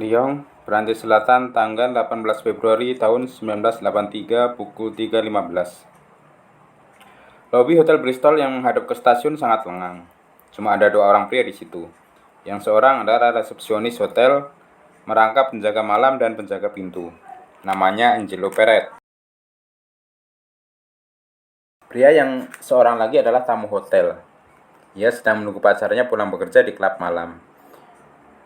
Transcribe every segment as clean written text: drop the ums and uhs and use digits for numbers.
Lyon, Perancis Selatan, tanggal 18 Februari tahun 1983 pukul 3.15. Lobi Hotel Bristol yang menghadap ke stasiun sangat lengang. Cuma ada 2 orang pria di situ. Yang seorang adalah resepsionis hotel, merangkap penjaga malam dan penjaga pintu. Namanya Angelo Perret. Pria yang seorang lagi adalah tamu hotel. Ia sedang menunggu pacarnya pulang bekerja di klub malam.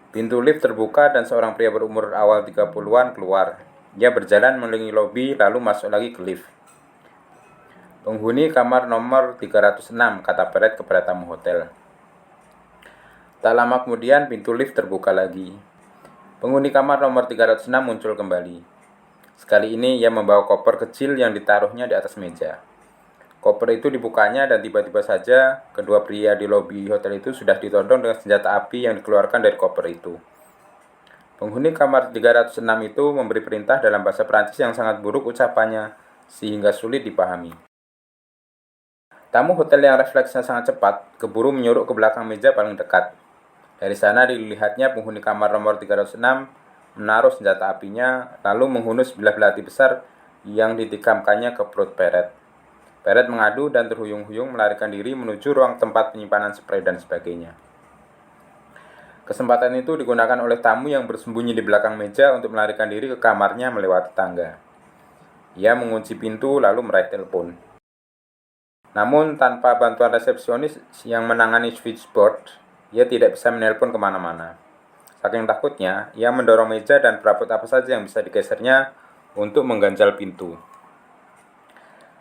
Pintu lift terbuka dan seorang pria berumur awal 30-an keluar. Ia berjalan mengelilingi lobi lalu masuk lagi ke lift. Penghuni kamar nomor 306, kata Perret kepada tamu hotel. Tak lama kemudian pintu lift terbuka lagi. Penghuni kamar nomor 306 muncul kembali. Sekali ini ia membawa koper kecil yang ditaruhnya di atas meja. Koper itu dibukanya dan tiba-tiba saja kedua pria di lobi hotel itu sudah ditodong dengan senjata api yang dikeluarkan dari koper itu. Penghuni kamar 306 itu memberi perintah dalam bahasa Prancis yang sangat buruk ucapannya sehingga sulit dipahami. Tamu hotel yang refleksnya sangat cepat keburu menyuruh ke belakang meja paling dekat. Dari sana dilihatnya penghuni kamar nomor 306 menaruh senjata apinya lalu menghunus bilah belati besar yang ditikamkannya ke perut Perret. Perret mengadu dan terhuyung-huyung melarikan diri menuju ruang tempat penyimpanan spray dan sebagainya. Kesempatan itu digunakan oleh tamu yang bersembunyi di belakang meja untuk melarikan diri ke kamarnya melewati tangga. Ia mengunci pintu lalu meraih telepon. Namun tanpa bantuan resepsionis yang menangani switchboard, ia tidak bisa menelpon kemana-mana. Saking takutnya, ia mendorong meja dan perabot apa saja yang bisa digesernya untuk mengganjal pintu.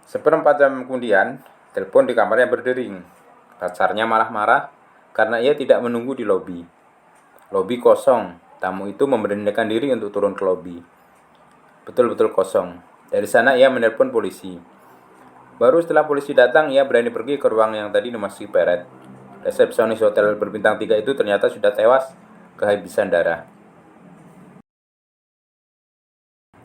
Seperempat jam kemudian, telepon di kamarnya berdering. Pacarnya marah-marah karena ia tidak menunggu di lobi. Lobi kosong. Tamu itu memberanikan diri untuk turun ke lobi. Betul-betul kosong. Dari sana ia menelpon polisi. Baru setelah polisi datang, ia berani pergi ke ruang yang tadi dimasuki Perret. Resepsionis hotel berbintang 3 itu ternyata sudah tewas kehabisan darah.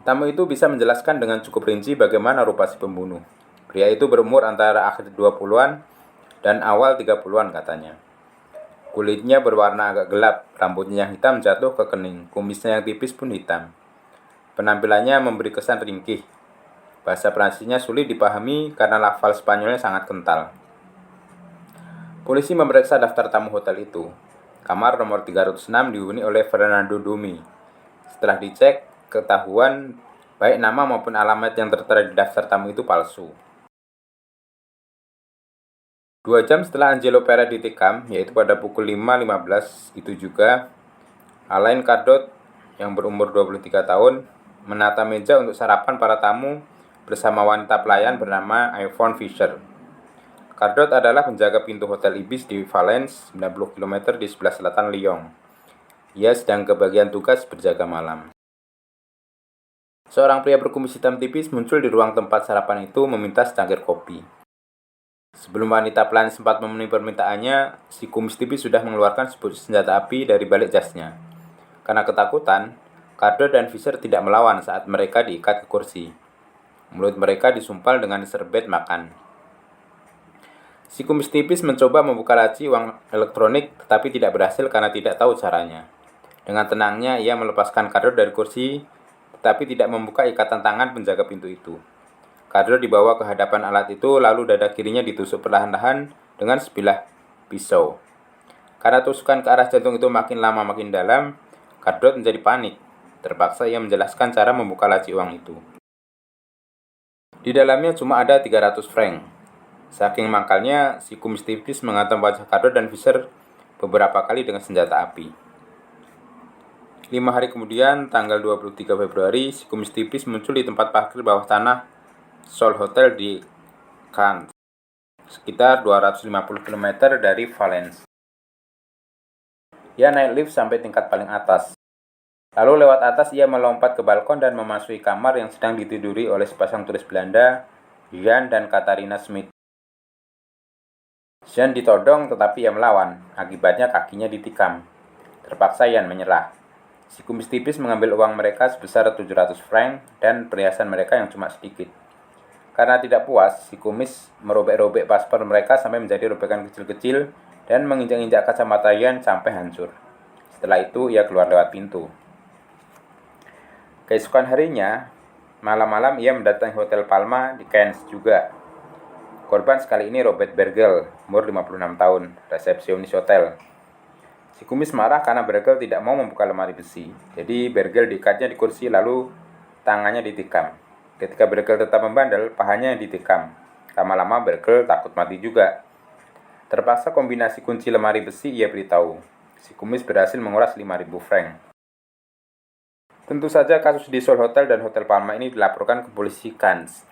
Tamu itu bisa menjelaskan dengan cukup rinci bagaimana rupa si pembunuh. Pria itu berumur antara akhir 20-an dan awal 30-an katanya. Kulitnya berwarna agak gelap, rambutnya yang hitam jatuh ke kening, kumisnya yang tipis pun hitam. Penampilannya memberi kesan ringkih. Bahasa Prancisnya sulit dipahami karena lafal Spanyolnya sangat kental. Polisi memeriksa daftar tamu hotel itu. Kamar nomor 306 dihuni oleh Fernando Dumi. Setelah dicek, ketahuan baik nama maupun alamat yang tertera di daftar tamu itu palsu. 2 jam setelah Angelo Perret ditikam, yaitu pada pukul 5.15 itu juga, Alain Cardot yang berumur 23 tahun menata meja untuk sarapan para tamu bersama wanita pelayan bernama Yvonne Fisher. Cardot adalah penjaga pintu Hotel Ibis di Valence, 90 km di sebelah selatan Lyon. Ia sedang kebagian tugas berjaga malam. Seorang pria berkumis hitam tipis muncul di ruang tempat sarapan itu meminta secangkir kopi. Sebelum wanita pelayan sempat memenuhi permintaannya, si kumis tipis sudah mengeluarkan sebuah senjata api dari balik jasnya. Karena ketakutan, Cardot dan Fisher tidak melawan saat mereka diikat ke kursi. Mulut mereka disumpal dengan serbet makan. Si kumis tipis mencoba membuka laci uang elektronik tetapi tidak berhasil karena tidak tahu caranya. Dengan tenangnya ia melepaskan Cardot dari kursi tetapi tidak membuka ikatan tangan penjaga pintu itu. Cardot dibawa ke hadapan alat itu lalu dada kirinya ditusuk perlahan-lahan dengan sebilah pisau. Karena tusukan ke arah jantung itu makin lama makin dalam, Cardot menjadi panik. Terpaksa ia menjelaskan cara membuka laci uang itu. Di dalamnya cuma ada 300 franc. Saking mangkalnya, si kumis tipis menghantam wajah Cardot dan Fisher beberapa kali dengan senjata api. 5 hari kemudian, tanggal 23 Februari, si kumis tipis muncul di tempat parkir bawah tanah Sol Hotel di Cannes, sekitar 250 km dari Valence. Ia naik lift sampai tingkat paling atas. Lalu lewat atas ia melompat ke balkon dan memasuki kamar yang sedang ditiduri oleh sepasang turis Belanda, Jan dan Katarina Smit. Jan ditodong tetapi ia melawan, akibatnya kakinya ditikam. Terpaksa Jan menyerah. Si kumis tipis mengambil uang mereka sebesar 700 franc dan perhiasan mereka yang cuma sedikit. Karena tidak puas, si kumis merobek-robek paspor mereka sampai menjadi robekan kecil-kecil dan menginjak-injak kacamata Jan sampai hancur. Setelah itu ia keluar lewat pintu. Keesokan harinya, malam-malam ia mendatangi Hotel Palma di Cannes juga. Korban sekali ini Robert Bergel, umur 56 tahun, resepsionis hotel. Si kumis marah karena Bergel tidak mau membuka lemari besi. Jadi Bergel diikatnya di kursi lalu tangannya ditikam. Ketika Bergel tetap membandel, pahanya yang ditikam. Lama-lama Bergel takut mati juga. Terpaksa kombinasi kunci lemari besi ia beritahu. Si kumis berhasil menguras 5.000 franc. Tentu saja kasus di Seoul Hotel dan Hotel Palma ini dilaporkan ke polisi Cannes.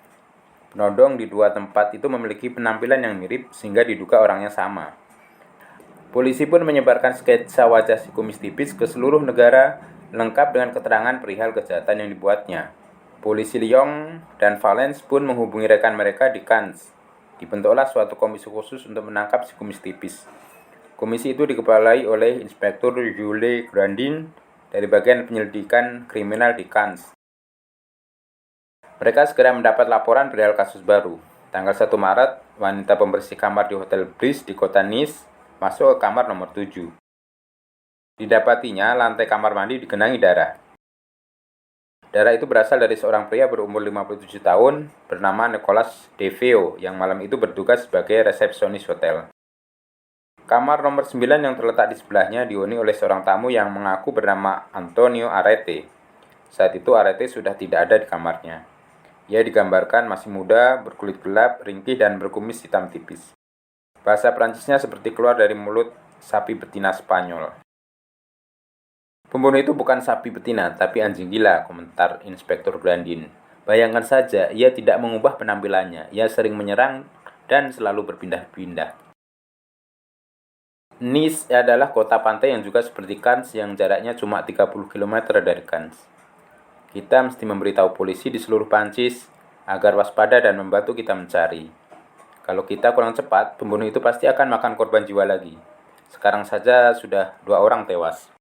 Penodong di dua tempat itu memiliki penampilan yang mirip sehingga diduga orangnya sama. Polisi pun menyebarkan sketsa wajah si kumis tipis ke seluruh negara lengkap dengan keterangan perihal kejahatan yang dibuatnya. Polisi Lyon dan Valence pun menghubungi rekan mereka di Cannes. Dibentuklah suatu komisi khusus untuk menangkap si kumis tipis. Komisi itu dikepalai oleh Inspektur Jules Grandin dari bagian penyelidikan kriminal di Cannes. Mereka segera mendapat laporan perihal kasus baru. Tanggal 1 Maret, wanita pembersih kamar di Hotel Brice di kota Nice masuk ke kamar nomor 7. Didapatinya lantai kamar mandi digenangi darah. Darah itu berasal dari seorang pria berumur 57 tahun bernama Nicolas Deveo yang malam itu bertugas sebagai resepsionis hotel. Kamar nomor 9 yang terletak di sebelahnya dihuni oleh seorang tamu yang mengaku bernama Antonio Arete. Saat itu Arete sudah tidak ada di kamarnya. Ia digambarkan masih muda, berkulit gelap, ringkih, dan berkumis hitam tipis. Bahasa Prancisnya seperti keluar dari mulut sapi betina Spanyol. Pembunuh itu bukan sapi betina, tapi anjing gila, komentar Inspektur Grandin. Bayangkan saja, ia tidak mengubah penampilannya. Ia sering menyerang dan selalu berpindah-pindah. Nice adalah kota pantai yang juga seperti Cannes yang jaraknya cuma 30 km dari Cannes. Kita mesti memberitahu polisi di seluruh Prancis agar waspada dan membantu kita mencari. Kalau kita kurang cepat, pembunuh itu pasti akan makan korban jiwa lagi. Sekarang saja sudah 2 orang tewas.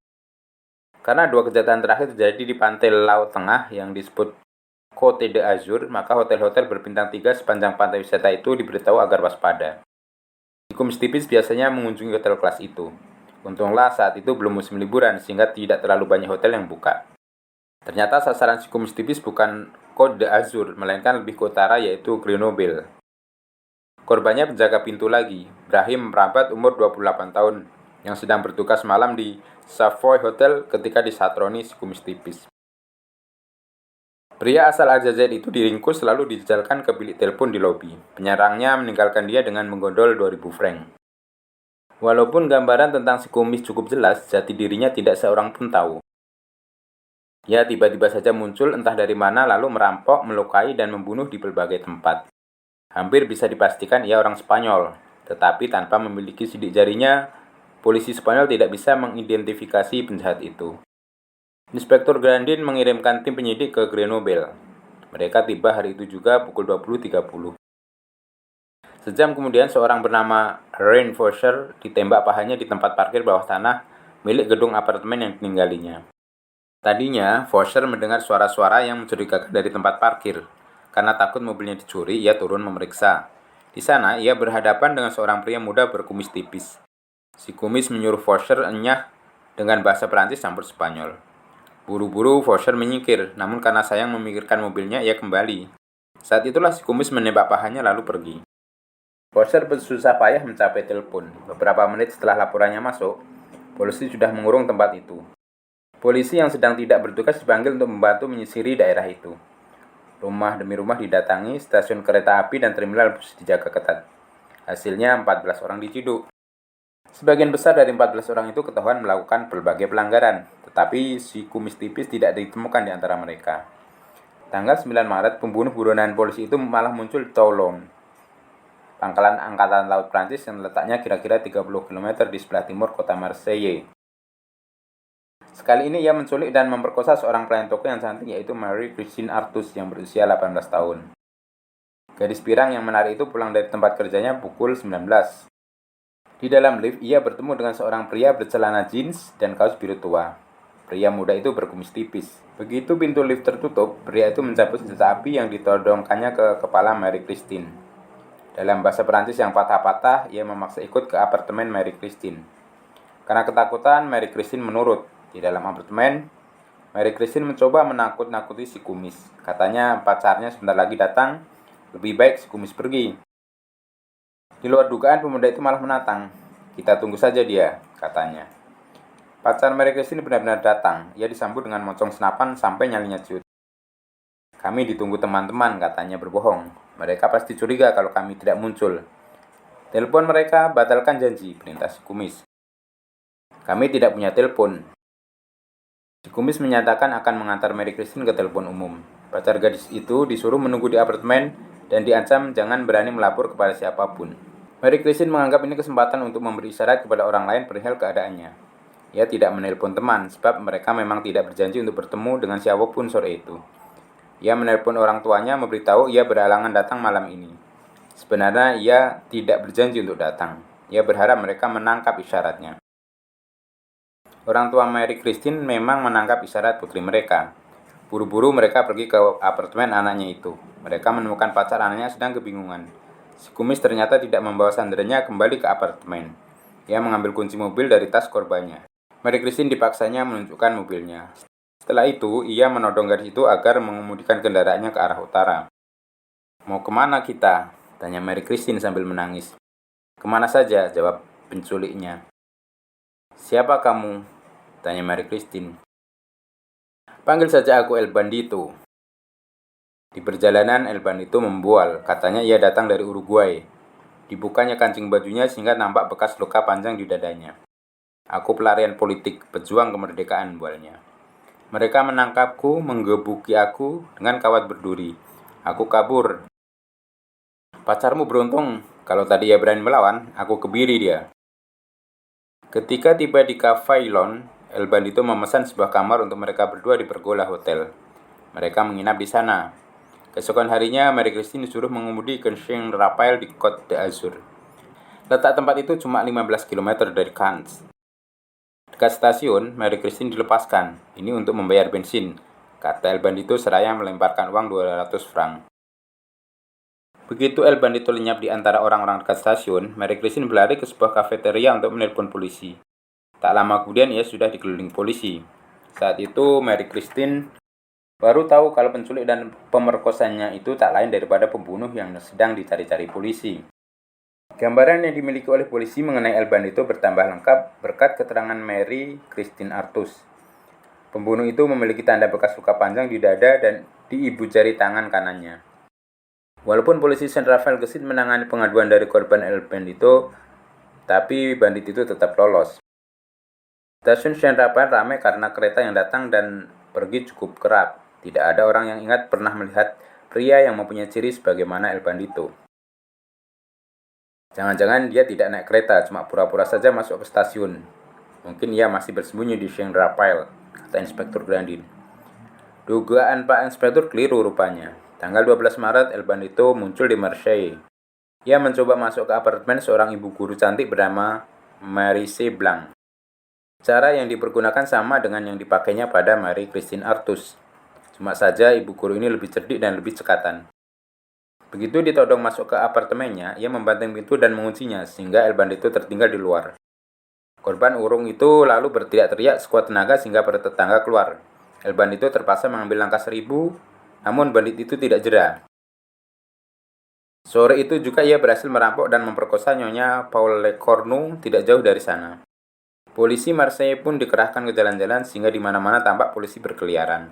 Karena 2 kejahatan terakhir terjadi di pantai Laut Tengah yang disebut Côte d'Azur, maka hotel-hotel berbintang 3 sepanjang pantai wisata itu diberitahu agar waspada. Kumis tipis biasanya mengunjungi hotel kelas itu. Untunglah saat itu belum musim liburan sehingga tidak terlalu banyak hotel yang buka. Ternyata sasaran si kumis tipis bukan Côte d'Azur, melainkan lebih ke utara yaitu Grenoble. Korbannya penjaga pintu lagi, Brahim Merabat umur 28 tahun, yang sedang bertugas malam di Savoy Hotel ketika disatroni si kumis tipis. Pria asal Aljazair itu diringkus lalu dijejalkan ke bilik telepon di lobi. Penyerangnya meninggalkan dia dengan menggondol 2.000 franc. Walaupun gambaran tentang si kumis cukup jelas, jati dirinya tidak seorang pun tahu. Ia tiba-tiba saja muncul entah dari mana lalu merampok, melukai, dan membunuh di berbagai tempat. Hampir bisa dipastikan ia orang Spanyol, tetapi tanpa memiliki sidik jarinya, polisi Spanyol tidak bisa mengidentifikasi penjahat itu. Inspektur Grandin mengirimkan tim penyidik ke Grenoble. Mereka tiba hari itu juga pukul 20.30. Sejam kemudian seorang bernama Rein Fosher ditembak pahanya di tempat parkir bawah tanah milik gedung apartemen yang ditinggalinya. Tadinya, Fosher mendengar suara-suara yang mencurigakan dari tempat parkir. Karena takut mobilnya dicuri, ia turun memeriksa. Di sana, ia berhadapan dengan seorang pria muda berkumis tipis. Si kumis menyuruh Fosher enyah dengan bahasa Perancis campur Spanyol. Buru-buru Fosher menyingkir, namun karena sayang memikirkan mobilnya, ia kembali. Saat itulah si kumis menembak pahanya lalu pergi. Fosher bersusah payah mencapai telepon. Beberapa menit setelah laporannya masuk, polisi sudah mengurung tempat itu. Polisi yang sedang tidak bertugas dipanggil untuk membantu menyisiri daerah itu. Rumah demi rumah didatangi, stasiun kereta api dan terminal bus dijaga ketat. Hasilnya 14 orang diciduk. Sebagian besar dari 14 orang itu ketahuan melakukan berbagai pelanggaran, tetapi si kumis tipis tidak ditemukan di antara mereka. Tanggal 9 Maret, pembunuh buronan polisi itu malah muncul di Toulon, pangkalan Angkatan Laut Prancis yang letaknya kira-kira 30 km di sebelah timur kota Marseille. Sekali ini ia menculik dan memperkosa seorang pelayan toko yang cantik yaitu Marie-Christine Artus yang berusia 18 tahun. Gadis pirang yang menarik itu pulang dari tempat kerjanya pukul 19. Di dalam lift, ia bertemu dengan seorang pria bercelana jeans dan kaos biru tua. Pria muda itu berkumis tipis. Begitu pintu lift tertutup, pria itu mencabut senjata api yang ditodongkannya ke kepala Marie-Christine. Dalam bahasa Perancis yang patah-patah, ia memaksa ikut ke apartemen Marie-Christine. Karena ketakutan, Marie-Christine menurut. Di dalam apartemen, Mary Christine mencoba menakut-nakuti si kumis. Katanya pacarnya sebentar lagi datang, lebih baik si kumis pergi. Di luar dugaan, pemuda itu malah menantang. Kita tunggu saja dia, katanya. Pacar Mary Christine benar-benar datang. Ia disambut dengan moncong senapan sampai nyalinya ciut. Kami ditunggu teman-teman, katanya berbohong. Mereka pasti curiga kalau kami tidak muncul. Telepon mereka, batalkan janji, perintah si kumis. Kami tidak punya telepon. Si kumis menyatakan akan mengantar Mary Christine ke telepon umum. Pacar gadis itu disuruh menunggu di apartemen dan diancam jangan berani melapor kepada siapapun. Mary Christine menganggap ini kesempatan untuk memberi isyarat kepada orang lain perihal keadaannya. Ia tidak menelpon teman sebab mereka memang tidak berjanji untuk bertemu dengan siapapun sore itu. Ia menelpon orang tuanya memberitahu ia berhalangan datang malam ini. Sebenarnya ia tidak berjanji untuk datang. Ia berharap mereka menangkap isyaratnya. Orang tua Mary Christine memang menangkap isyarat putri mereka. Buru-buru mereka pergi ke apartemen anaknya itu. Mereka menemukan pacar anaknya sedang kebingungan. Si kumis ternyata tidak membawa sandarannya kembali ke apartemen. Ia mengambil kunci mobil dari tas korbannya. Mary Christine dipaksanya menunjukkan mobilnya. Setelah itu, ia menodong gadis itu agar mengemudikan kendaraannya ke arah utara. Mau kemana kita? Tanya Mary Christine sambil menangis. Kemana saja? Jawab penculiknya. Siapa kamu? Tanya Mary Christine. Panggil saja aku El Bandito. Di perjalanan El Bandito membual. Katanya ia datang dari Uruguay. Dibukanya kancing bajunya sehingga nampak bekas luka panjang di dadanya. Aku pelarian politik, pejuang kemerdekaan, bualnya. Mereka menangkapku, menggebuki aku dengan kawat berduri. Aku kabur. Pacarmu beruntung. Kalau tadi ia berani melawan, aku kebiri dia. Ketika tiba di Cafe Lon, El Bandito memesan sebuah kamar untuk mereka berdua di Pergola Hotel. Mereka menginap di sana. Keesokan harinya, Mary Christine disuruh mengemudi ke Saint Raphael di Côte d'Azur. Letak tempat itu cuma 15 km dari Cannes. Dekat stasiun, Mary Christine dilepaskan. Ini untuk membayar bensin, kata El Bandito seraya melemparkan uang 200 franc. Begitu El Bandito lenyap di antara orang-orang dekat stasiun, Mary Christine berlari ke sebuah kafeteria untuk menelpon polisi. Tak lama kemudian ia sudah dikelilingi polisi. Saat itu Mary Christine baru tahu kalau penculik dan pemerkosanya itu tak lain daripada pembunuh yang sedang dicari-cari polisi. Gambaran yang dimiliki oleh polisi mengenai El Bandito bertambah lengkap berkat keterangan Mary Christine Artus. Pembunuh itu memiliki tanda bekas luka panjang di dada dan di ibu jari tangan kanannya. Walaupun polisi Saint Raphael gesit menangani pengaduan dari korban El Bandito, tapi bandit itu tetap lolos. Stasiun Saint Raphael ramai karena kereta yang datang dan pergi cukup kerap. Tidak ada orang yang ingat pernah melihat pria yang mempunyai ciri sebagaimana El Bandito. Jangan-jangan dia tidak naik kereta, cuma pura-pura saja masuk ke stasiun. Mungkin ia masih bersembunyi di Saint Raphael, kata Inspektur Grandin. Dugaan Pak Inspektur keliru rupanya. Tanggal 12 Maret, El Bandito muncul di Marseille. Ia mencoba masuk ke apartemen seorang ibu guru cantik bernama Maryse Blanc. Cara yang dipergunakan sama dengan yang dipakainya pada Mary Christine Artus. Cuma saja ibu guru ini lebih cerdik dan lebih cekatan. Begitu ditodong masuk ke apartemennya, ia membanting pintu dan menguncinya sehingga El Bandito tertinggal di luar. Korban urung itu lalu berteriak-teriak sekuat tenaga sehingga para tetangga keluar. El Bandito terpaksa mengambil langkah 1000, namun bandit itu tidak jera. Sore itu juga ia berhasil merampok dan memperkosa Nyonya Paul Lecornu tidak jauh dari sana. Polisi Marseille pun dikerahkan ke jalan-jalan sehingga di mana-mana tampak polisi berkeliaran.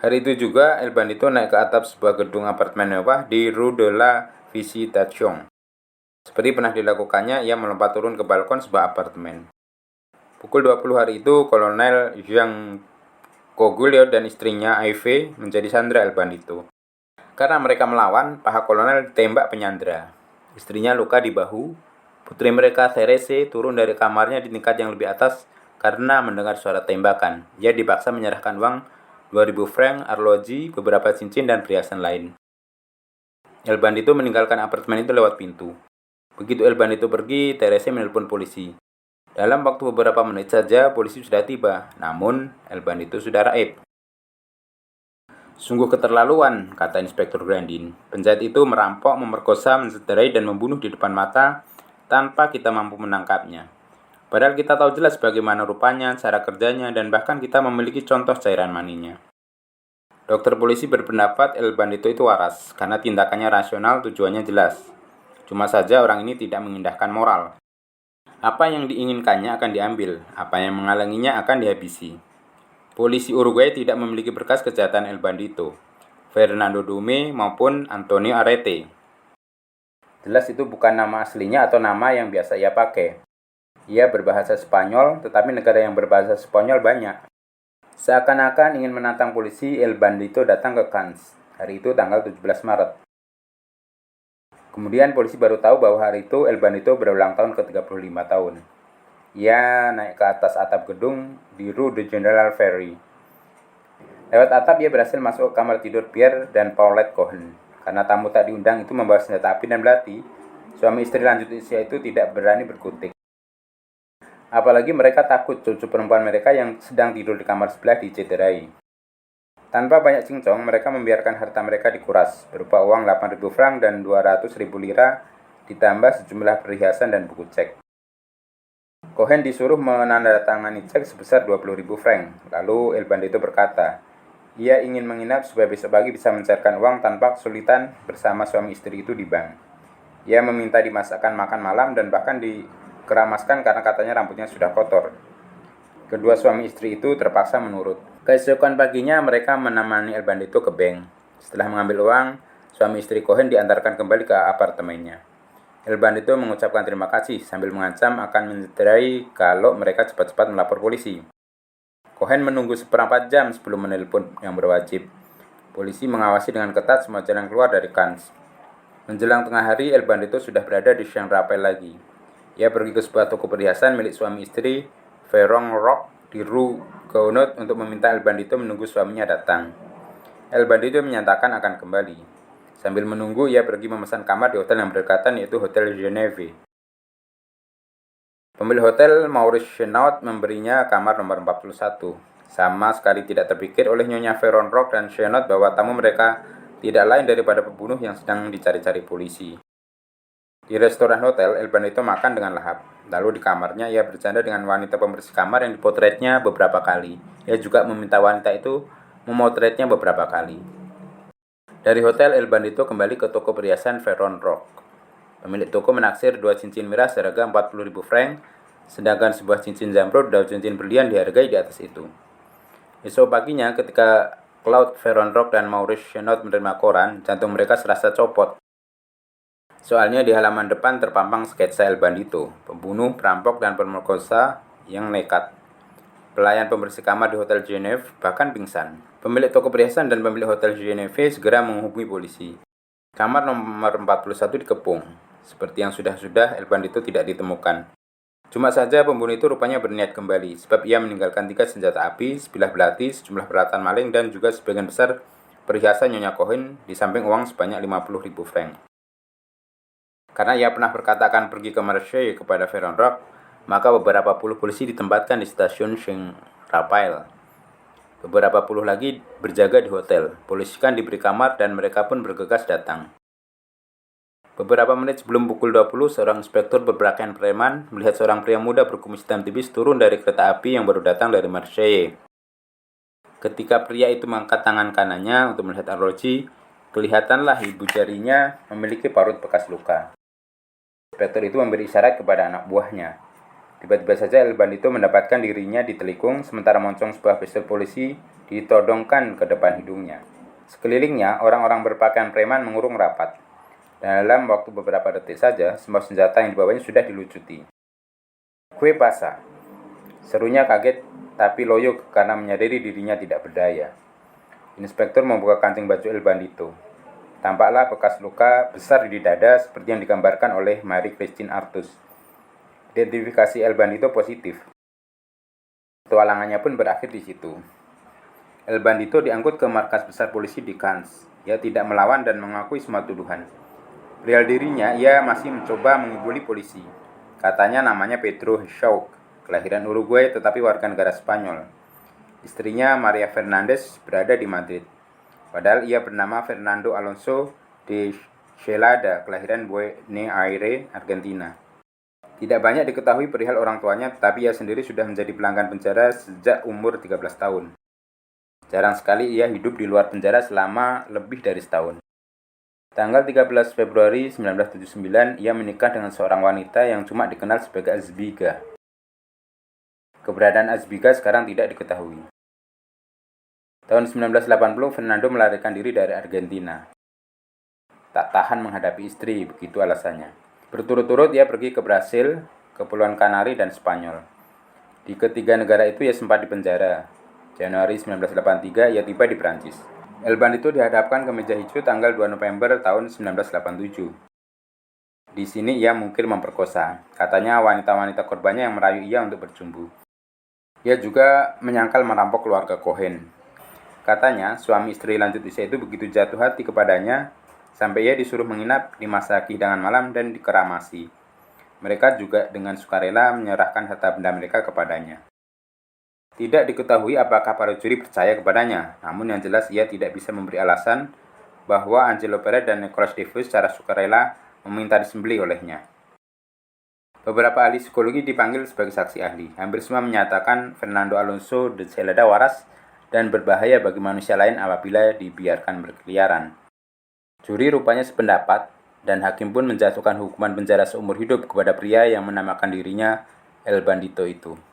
Hari itu juga El Bandito naik ke atap sebuah gedung apartemen mewah di Rue de la Visitation. Seperti pernah dilakukannya, ia melompat turun ke balkon sebuah apartemen. Pukul 20 hari itu, Kolonel Jean Coguillo dan istrinya Ivy menjadi sandera El Bandito. Karena mereka melawan, paha kolonel ditembak penyandera. Istrinya luka di bahu. Putri mereka, Therese, turun dari kamarnya di tingkat yang lebih atas karena mendengar suara tembakan. Ia dipaksa menyerahkan uang 2.000 franc, arloji, beberapa cincin, dan perhiasan lain. El Bandito meninggalkan apartemen itu lewat pintu. Begitu El Bandito pergi, Therese menelpon polisi. Dalam waktu beberapa menit saja, polisi sudah tiba. Namun, El Bandito sudah raib. Sungguh keterlaluan, kata Inspektur Grandin. Penjahat itu merampok, memerkosa, mencederai, dan membunuh di depan mata tanpa kita mampu menangkapnya. Padahal kita tahu jelas bagaimana rupanya, cara kerjanya, dan bahkan kita memiliki contoh cairan maninya. Dokter polisi berpendapat El Bandito itu waras, karena tindakannya rasional, tujuannya jelas. Cuma saja orang ini tidak mengindahkan moral. Apa yang diinginkannya akan diambil, apa yang menghalanginya akan dihabisi. Polisi Uruguay tidak memiliki berkas kejahatan El Bandito, Fernando Dume maupun Antonio Arete. Jelas itu bukan nama aslinya atau nama yang biasa ia pakai. Ia berbahasa Spanyol, tetapi negara yang berbahasa Spanyol banyak. Seakan-akan ingin menantang polisi, El Bandito datang ke Cannes. Hari itu tanggal 17 Maret. Kemudian polisi baru tahu bahwa hari itu El Bandito berulang tahun ke-35 tahun. Ia naik ke atas atap gedung di Rue de General Ferry. Lewat atap ia berhasil masuk ke kamar tidur Pierre dan Paulette Cohen. Karena tamu tak diundang itu membawa senjata api dan belati, suami istri lanjut usia itu tidak berani berkutik. Apalagi mereka takut cucu perempuan mereka yang sedang tidur di kamar sebelah dicederai. Tanpa banyak cincong, mereka membiarkan harta mereka dikuras, berupa uang 8.000 franc dan 200.000 lira, ditambah sejumlah perhiasan dan buku cek. Cohen disuruh menandatangani cek sebesar 20.000 franc. Lalu El Bandito berkata, ia ingin menginap supaya besok pagi bisa mencairkan uang tanpa kesulitan bersama suami istri itu di bank. Ia meminta dimasakkan makan malam dan bahkan dikeramaskan karena katanya rambutnya sudah kotor. Kedua suami istri itu terpaksa menurut. Keesokan paginya mereka menemani El Bandito ke bank. Setelah mengambil uang, suami istri Cohen diantarkan kembali ke apartemennya. El Bandito mengucapkan terima kasih sambil mengancam akan mencederai kalau mereka cepat-cepat melapor polisi. Cohen menunggu seperempat jam sebelum menelpon yang berwajib. Polisi mengawasi dengan ketat semua jalan keluar dari Cannes. Menjelang tengah hari, El Bandito sudah berada di Saint-Raphael lagi. Ia pergi ke sebuah toko perhiasan milik suami istri, Veron Rock, di Rue Gaunot untuk meminta El Bandito menunggu suaminya datang. El Bandito menyatakan akan kembali. Sambil menunggu, ia pergi memesan kamar di hotel yang berdekatan, yaitu Hotel Geneve. Pemilik hotel, Maurice Chenault, memberinya kamar nomor 41. Sama sekali tidak terpikir oleh Nyonya Veron Rock dan Chenault bahwa tamu mereka tidak lain daripada pembunuh yang sedang dicari-cari polisi. Di restoran hotel, El Bandito makan dengan lahap. Lalu di kamarnya ia bercanda dengan wanita pembersih kamar yang dipotretnya beberapa kali. Ia juga meminta wanita itu memotretnya beberapa kali. Dari hotel, El Bandito kembali ke toko perhiasan Veron Rock. Pemilik toko menaksir 2 cincin mirah seharga 40.000 franc, sedangkan sebuah cincin zamrud dan cincin berlian dihargai di atas itu. Esok paginya, ketika Claude Veron Rock dan Maurice Chenault menerima koran, jantung mereka serasa copot. Soalnya di halaman depan terpampang sketsa El Bandito, pembunuh, perampok, dan pemerkosa yang nekat. Pelayan pembersih kamar di Hotel Geneve bahkan pingsan. Pemilik toko perhiasan dan pemilik Hotel Geneve segera menghubungi polisi. Kamar nomor 41 dikepung. Seperti yang sudah-sudah, El Bandito tidak ditemukan. Cuma saja pembunuh itu rupanya berniat kembali, sebab ia meninggalkan 3 senjata api, sebilah belati, sejumlah peralatan maling, dan juga sebagian besar perhiasan Nyonya Cohen, di samping uang sebanyak 50.000 franc. Karena ia pernah berkata akan pergi ke Marseille kepada Veron Rock, maka beberapa puluh polisi ditempatkan di stasiun Saint-Raphael. Beberapa puluh lagi berjaga di hotel. Polisi kan diberi kamar dan mereka pun bergegas datang. Beberapa menit sebelum pukul 20, seorang inspektur berpakaian preman melihat seorang pria muda berkumis hitam tipis turun dari kereta api yang baru datang dari Marseille. Ketika pria itu mengangkat tangan kanannya untuk melihat arloji, kelihatanlah ibu jarinya memiliki parut bekas luka. Inspektur itu memberi isyarat kepada anak buahnya. Tiba-tiba saja El Bandito mendapatkan dirinya ditelikung sementara moncong sebuah pistol polisi ditodongkan ke depan hidungnya. Sekelilingnya, orang-orang berpakaian preman mengurung rapat. Dalam waktu beberapa detik saja, semua senjata yang dibawanya sudah dilucuti. "Kue pasa," serunya kaget tapi loyo karena menyadari dirinya tidak berdaya. Inspektur membuka kancing baju El Bandito. Tampaklah bekas luka besar di dada seperti yang digambarkan oleh Marie-Christine Artus. Identifikasi El Bandito positif. Petualangannya pun berakhir di situ. El Bandito diangkut ke markas besar polisi di Cannes. Ia tidak melawan dan mengakui semua tuduhan. Perihal dirinya, ia masih mencoba mengibuli polisi. Katanya namanya Pedro Hechauk, kelahiran Uruguay tetapi warga negara Spanyol. Istrinya Maria Fernandez berada di Madrid. Padahal ia bernama Fernando Alonso de Celada, kelahiran Buenos Aires, Argentina. Tidak banyak diketahui perihal orang tuanya, tetapi ia sendiri sudah menjadi pelanggan penjara sejak umur 13 tahun. Jarang sekali ia hidup di luar penjara selama lebih dari setahun. Tanggal 13 Februari 1979, ia menikah dengan seorang wanita yang cuma dikenal sebagai Azbiga. Keberadaan Azbiga sekarang tidak diketahui. Tahun 1980, Fernando melarikan diri dari Argentina. Tak tahan menghadapi istri, begitu alasannya. Berturut-turut ia pergi ke Brasil, Kepulauan Kanari, dan Spanyol. Di ketiga negara itu ia sempat dipenjara. Januari 1983 ia tiba di Prancis. El Bandito dihadapkan ke meja hijau tanggal 2 November tahun 1987. Di sini ia mungkin memperkosa. Katanya wanita-wanita korbannya yang merayu ia untuk berjumbu. Ia juga menyangkal merampok keluarga Cohen. Katanya suami istri lanjut usia itu begitu jatuh hati kepadanya sampai ia disuruh menginap di masa hidangan malam dan dikeramasi. Mereka juga dengan sukarela menyerahkan harta benda mereka kepadanya. Tidak diketahui apakah para juri percaya kepadanya, namun yang jelas ia tidak bisa memberi alasan bahwa Angelo Perez dan Nicholas Davis secara sukarela meminta disembelih olehnya. Beberapa ahli psikologi dipanggil sebagai saksi ahli. Hampir semua menyatakan Fernando Alonso de Zelada waras dan berbahaya bagi manusia lain apabila dibiarkan berkeliaran. Juri rupanya sependapat, dan hakim pun menjatuhkan hukuman penjara seumur hidup kepada pria yang menamakan dirinya El Bandito itu.